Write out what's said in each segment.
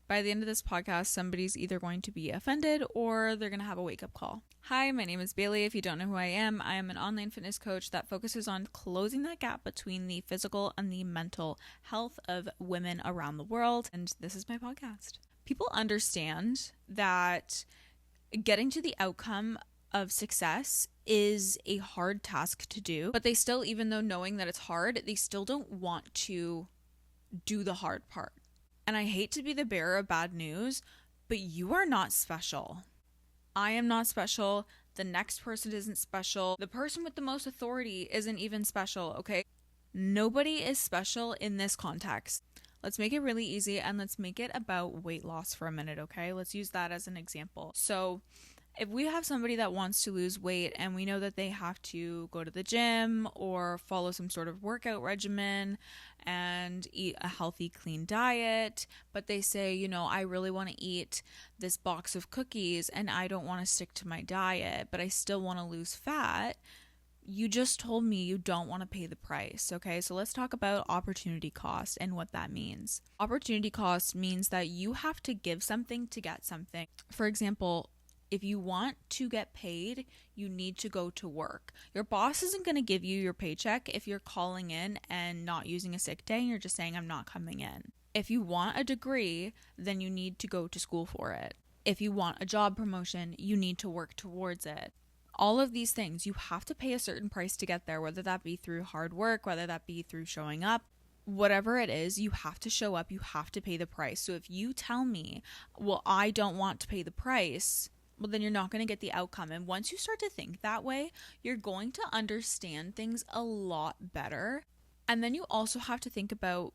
By the end of this podcast, somebody's either going to be offended or they're going to have a wake-up call. Hi, my name is Bailey. If you don't know who I am an online fitness coach that focuses on closing that gap between the physical and the mental health of women around the world. And this is my podcast. People understand that getting to the outcome of success is a hard task to do, but they still, even though knowing that it's hard, they still don't want to do the hard part. And I hate to be the bearer of bad news, but you are not special. I am not special. The next person isn't special. The person with the most authority isn't even special, okay? Nobody is special in this context. Let's make it really easy and let's make it about weight loss for a minute, okay? Let's use that as an example. So if we have somebody that wants to lose weight and we know that they have to go to the gym or follow some sort of workout regimen and eat a healthy, clean diet, but they say, I really want to eat this box of cookies and I don't want to stick to my diet, but I still want to lose fat. You just told me you don't want to pay the price, okay? So let's talk about opportunity cost and what that means. Opportunity cost means that you have to give something to get something. For example, if you want to get paid, you need to go to work. Your boss isn't going to give you your paycheck if you're calling in and not using a sick day and you're just saying, I'm not coming in. If you want a degree, then you need to go to school for it. If you want a job promotion, you need to work towards it. All of these things, you have to pay a certain price to get there, whether that be through hard work, whether that be through showing up. Whatever it is, you have to show up, you have to pay the price. So if you tell me, well, I don't want to pay the price, well, then you're not going to get the outcome. And once you start to think that way, you're going to understand things a lot better. And then you also have to think about,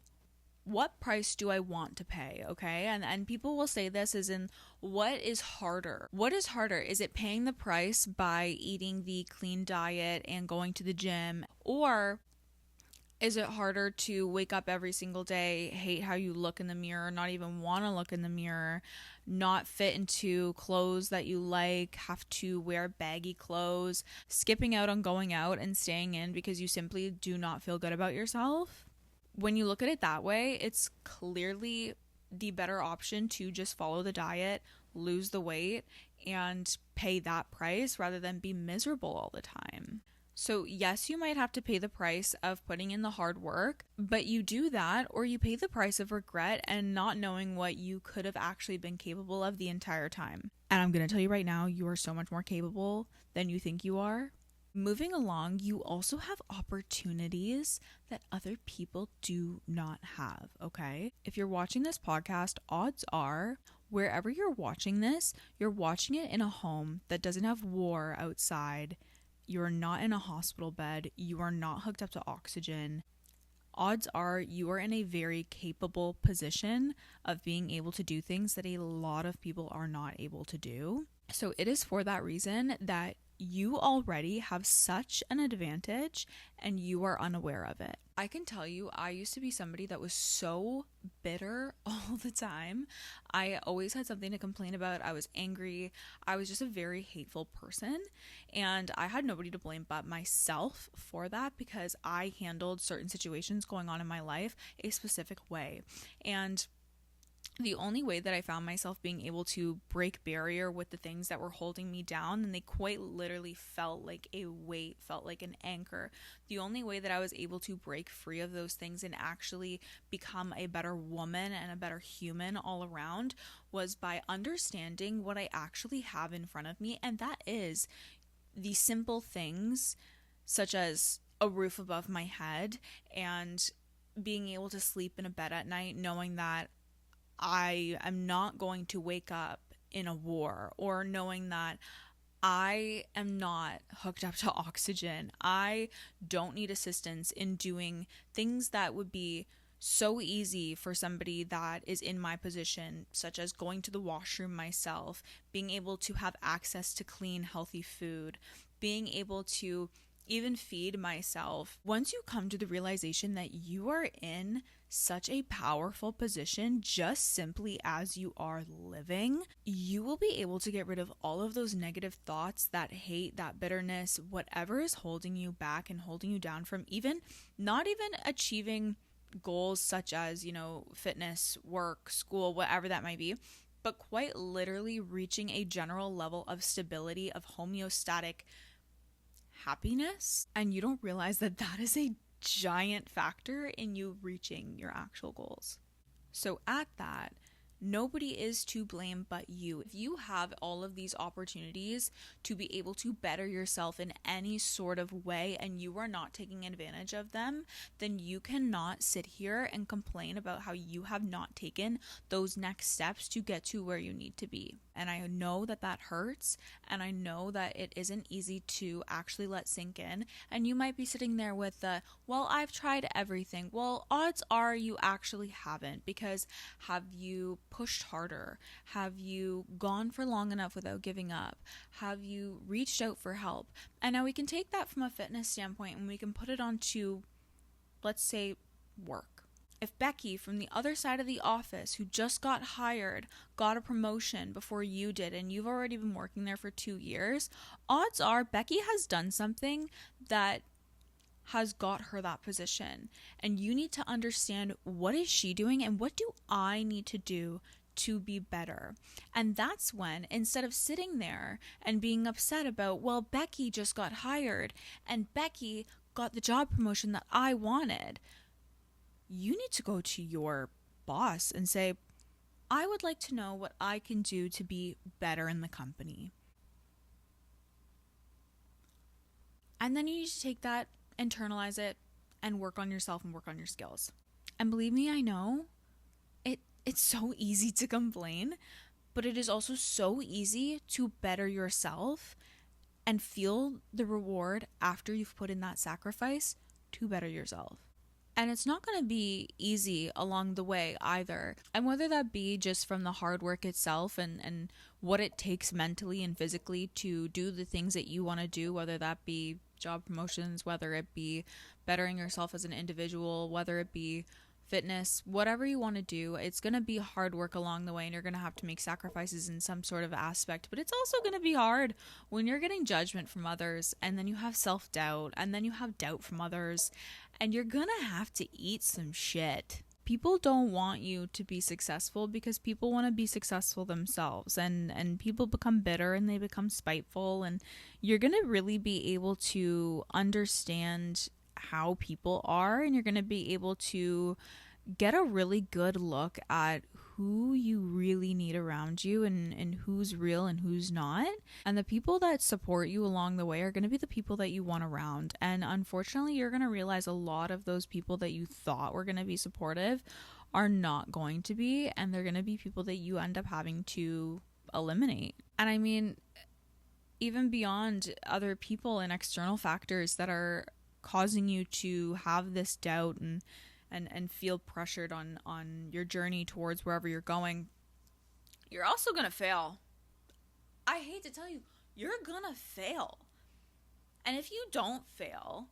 what price do I want to pay, okay? And people will say this as in, what is harder? What is harder? Is it paying the price by eating the clean diet and going to the gym? Or is it harder to wake up every single day, hate how you look in the mirror, not even want to look in the mirror, not fit into clothes that you like, have to wear baggy clothes, skipping out on going out and staying in because you simply do not feel good about yourself? When you look at it that way, it's clearly the better option to just follow the diet, lose the weight, and pay that price rather than be miserable all the time. So yes, you might have to pay the price of putting in the hard work, but you do that or you pay the price of regret and not knowing what you could have actually been capable of the entire time. And I'm going to tell you right now, you are so much more capable than you think you are. Moving along, you also have opportunities that other people do not have, okay? If you're watching this podcast, odds are wherever you're watching this, you're watching it in a home that doesn't have war outside. You're not in a hospital bed. You are not hooked up to oxygen. Odds are you are in a very capable position of being able to do things that a lot of people are not able to do. So it is for that reason that you already have such an advantage and you are unaware of it. I can tell you, I used to be somebody that was so bitter all the time. I always had something to complain about. I was angry. I was just a very hateful person. And I had nobody to blame but myself for that because I handled certain situations going on in my life a specific way. And the only way that I found myself being able to break barrier with the things that were holding me down, and they quite literally felt like a weight, felt like an anchor. The only way that I was able to break free of those things and actually become a better woman and a better human all around was by understanding what I actually have in front of me. And that is the simple things such as a roof above my head and being able to sleep in a bed at night knowing that I am not going to wake up in a war, or knowing that I am not hooked up to oxygen. I don't need assistance in doing things that would be so easy for somebody that is in my position, such as going to the washroom myself, being able to have access to clean, healthy food, being able to even feed myself. Once you come to the realization that you are in such a powerful position just simply as you are living, you will be able to get rid of all of those negative thoughts, that hate, that bitterness, whatever is holding you back and holding you down from not even achieving goals such as, fitness, work, school, whatever that might be, but quite literally reaching a general level of stability, of homeostatic happiness. And you don't realize that that is a giant factor in you reaching your actual goals. So at that, nobody is to blame but you. If you have all of these opportunities to be able to better yourself in any sort of way and you are not taking advantage of them, then you cannot sit here and complain about how you have not taken those next steps to get to where you need to be. And I know that that hurts, and I know that it isn't easy to actually let sink in. And you might be sitting there with the, well, I've tried everything. Well, odds are you actually haven't, because have you pushed harder? Have you gone for long enough without giving up? Have you reached out for help? And now we can take that from a fitness standpoint and we can put it onto, let's say, work. If Becky from the other side of the office, who just got hired, got a promotion before you did, and you've already been working there for 2 years, odds are Becky has done something that has got her that position. And you need to understand, what is she doing and what do I need to do to be better? And that's when, instead of sitting there and being upset about, well, Becky just got hired and Becky got the job promotion that I wanted, you need to go to your boss and say, I would like to know what I can do to be better in the company. And then you need to take that, internalize it, and work on yourself and work on your skills. And believe me, I know it's so easy to complain, but it is also so easy to better yourself and feel the reward after you've put in that sacrifice to better yourself. And it's not going to be easy along the way either. And whether that be just from the hard work itself and what it takes mentally and physically to do the things that you want to do, whether that be job promotions, whether it be bettering yourself as an individual, whether it be fitness, whatever you want to do, it's going to be hard work along the way, and you're going to have to make sacrifices in some sort of aspect. But it's also going to be hard when you're getting judgment from others, and then you have self-doubt, and then you have doubt from others, and you're going to have to eat some shit. People don't want you to be successful because people want to be successful themselves, and people become bitter and they become spiteful, and you're going to really be able to understand how people are, and you're going to be able to get a really good look at who you really need around you and who's real and who's not. And the people that support you along the way are going to be the people that you want around. And unfortunately, you're going to realize a lot of those people that you thought were going to be supportive are not going to be, and they're going to be people that you end up having to eliminate. And I mean, even beyond other people and external factors that are causing you to have this doubt and feel pressured on your journey towards wherever you're going, you're also going to fail. I hate to tell you, you're going to fail. And if you don't fail,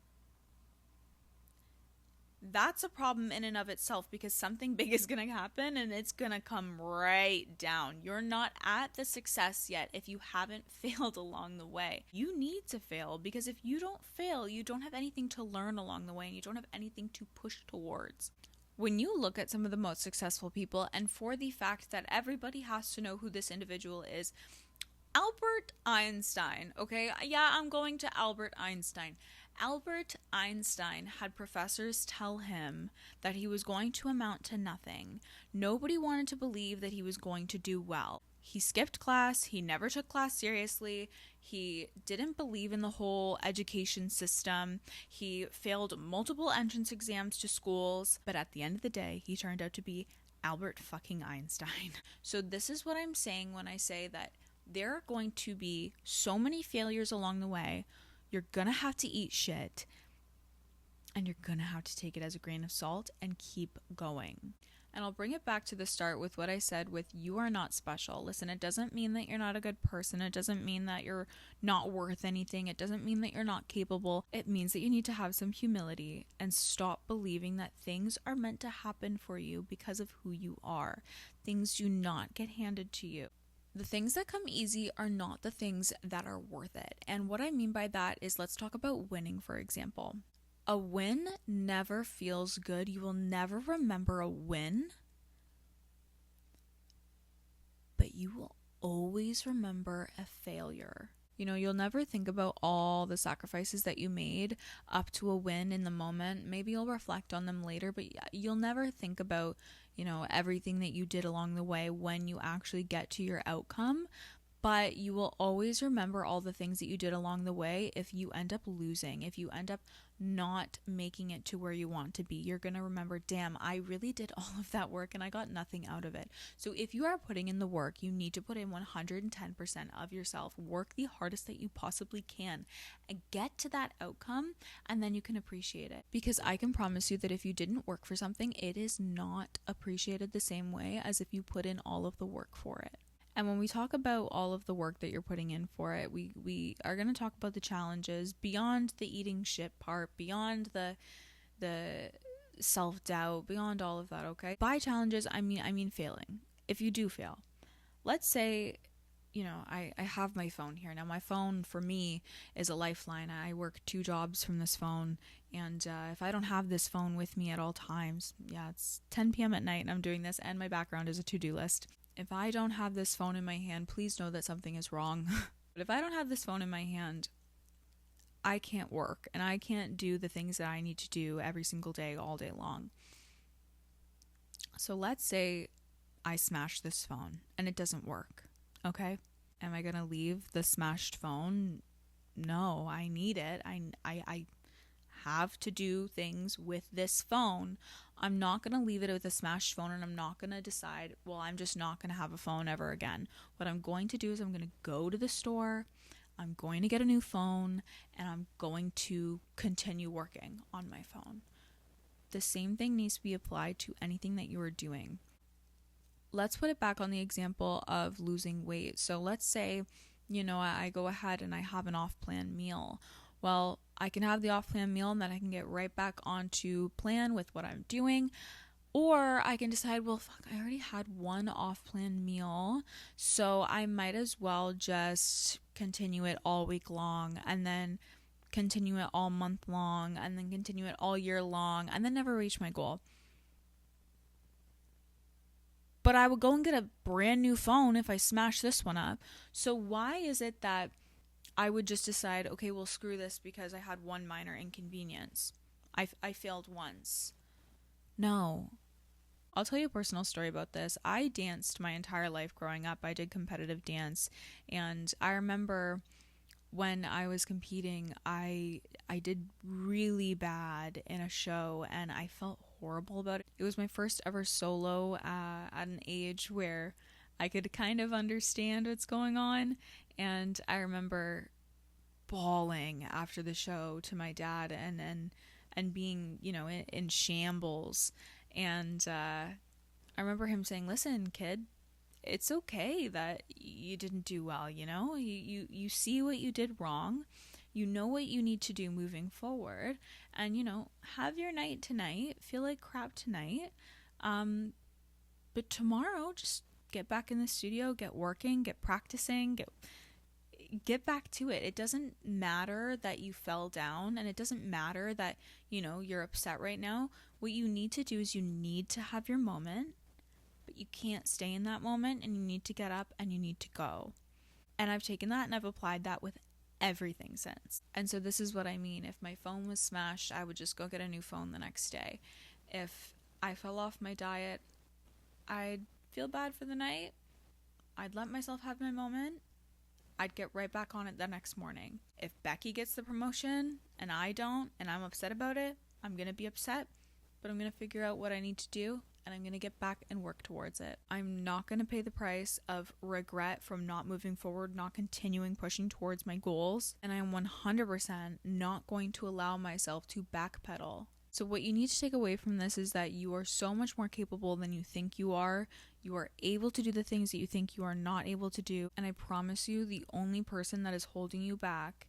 that's a problem in and of itself, because something big is going to happen and it's going to come right down. You're not at the success yet if you haven't failed along the way. You need to fail, because if you don't fail, you don't have anything to learn along the way, and you don't have anything to push towards. When you look at some of the most successful people, and for the fact that everybody has to know who this individual is, Albert Einstein, okay? Yeah, I'm going to Albert Einstein. Albert Einstein had professors tell him that he was going to amount to nothing. Nobody wanted to believe that he was going to do well. He skipped class. He never took class seriously. He didn't believe in the whole education system. He failed multiple entrance exams to schools. But at the end of the day, he turned out to be Albert fucking Einstein. So this is what I'm saying when I say that there are going to be so many failures along the way. You're going to have to eat shit, and you're going to have to take it as a grain of salt and keep going. And I'll bring it back to the start with what I said with, you are not special. Listen, it doesn't mean that you're not a good person. It doesn't mean that you're not worth anything. It doesn't mean that you're not capable. It means that you need to have some humility and stop believing that things are meant to happen for you because of who you are. Things do not get handed to you. The things that come easy are not the things that are worth it. And what I mean by that is, let's talk about winning, for example. A win never feels good. You will never remember a win, but you will always remember a failure. You'll never think about all the sacrifices that you made up to a win in the moment. Maybe you'll reflect on them later, but you'll never think about, everything that you did along the way when you actually get to your outcome. But you will always remember all the things that you did along the way. If you end up losing, if you end up not making it to where you want to be, you're going to remember, damn, I really did all of that work and I got nothing out of it. So if you are putting in the work, you need to put in 110% of yourself. Work the hardest that you possibly can and get to that outcome, and then you can appreciate it. Because I can promise you that if you didn't work for something, it is not appreciated the same way as if you put in all of the work for it. And when we talk about all of the work that you're putting in for it, we are going to talk about the challenges beyond the eating shit part, beyond the self-doubt, beyond all of that, okay? By challenges, I mean failing. If you do fail, let's say, I have my phone here. Now, my phone for me is a lifeline. I work 2 jobs from this phone. And if I don't have this phone with me at all times, it's 10 p.m. at night and I'm doing this, and my background is a to-do list. If I don't have this phone in my hand, please know that something is wrong. But if I don't have this phone in my hand, I can't work and I can't do the things that I need to do every single day, all day long. So let's say I smash this phone and it doesn't work. Okay? Am I going to leave the smashed phone? No, I need it. I have to do things with this phone. I'm not going to leave it with a smashed phone, and I'm not going to decide, well, I'm just not going to have a phone ever again. What I'm going to do is I'm going to go to the store, I'm going to get a new phone, and I'm going to continue working on my phone. The same thing needs to be applied to anything that you are doing. Let's put it back on the example of losing weight. So let's say, I go ahead and I have an off-plan meal. Well, I can have the off-plan meal and then I can get right back onto plan with what I'm doing. Or I can decide, well, fuck, I already had one off-plan meal, so I might as well just continue it all week long, and then continue it all month long, and then continue it all year long, and then never reach my goal. But I would go and get a brand new phone if I smash this one up. So why is it that I would just decide, okay, well, screw this because I had one minor inconvenience. I failed once. No. I'll tell you a personal story about this. I danced my entire life growing up. I did competitive dance. And I remember when I was competing, I did really bad in a show and I felt horrible about it. It was my first ever solo at an age where I could kind of understand what's going on. And I remember bawling after the show to my dad and being, in shambles. And I remember him saying, listen, kid, it's okay that you didn't do well, you see what you did wrong. You know what you need to do moving forward. And, have your night tonight. Feel like crap tonight. But tomorrow, just get back in the studio, get working, get practicing, get back to it. It doesn't matter that you fell down, and it doesn't matter that, you're upset right now. What you need to do is you need to have your moment, but you can't stay in that moment, and you need to get up and you need to go. And I've taken that and I've applied that with everything since. And so this is what I mean. If my phone was smashed, I would just go get a new phone the next day. If I fell off my diet, I'd feel bad for the night. I'd let myself have my moment. I'd get right back on it the next morning. If Becky gets the promotion and I don't, and I'm upset about it, I'm going to be upset, but I'm going to figure out what I need to do, and I'm going to get back and work towards it. I'm not going to pay the price of regret from not moving forward, not continuing pushing towards my goals, and I am 100% not going to allow myself to backpedal. So what you need to take away from this is that you are so much more capable than you think you are. You are able to do the things that you think you are not able to do. And I promise you, the only person that is holding you back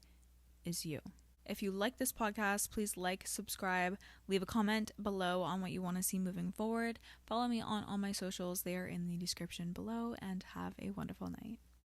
is you. If you like this podcast, please like, subscribe, leave a comment below on what you want to see moving forward. Follow me on all my socials. They are in the description below, and have a wonderful night.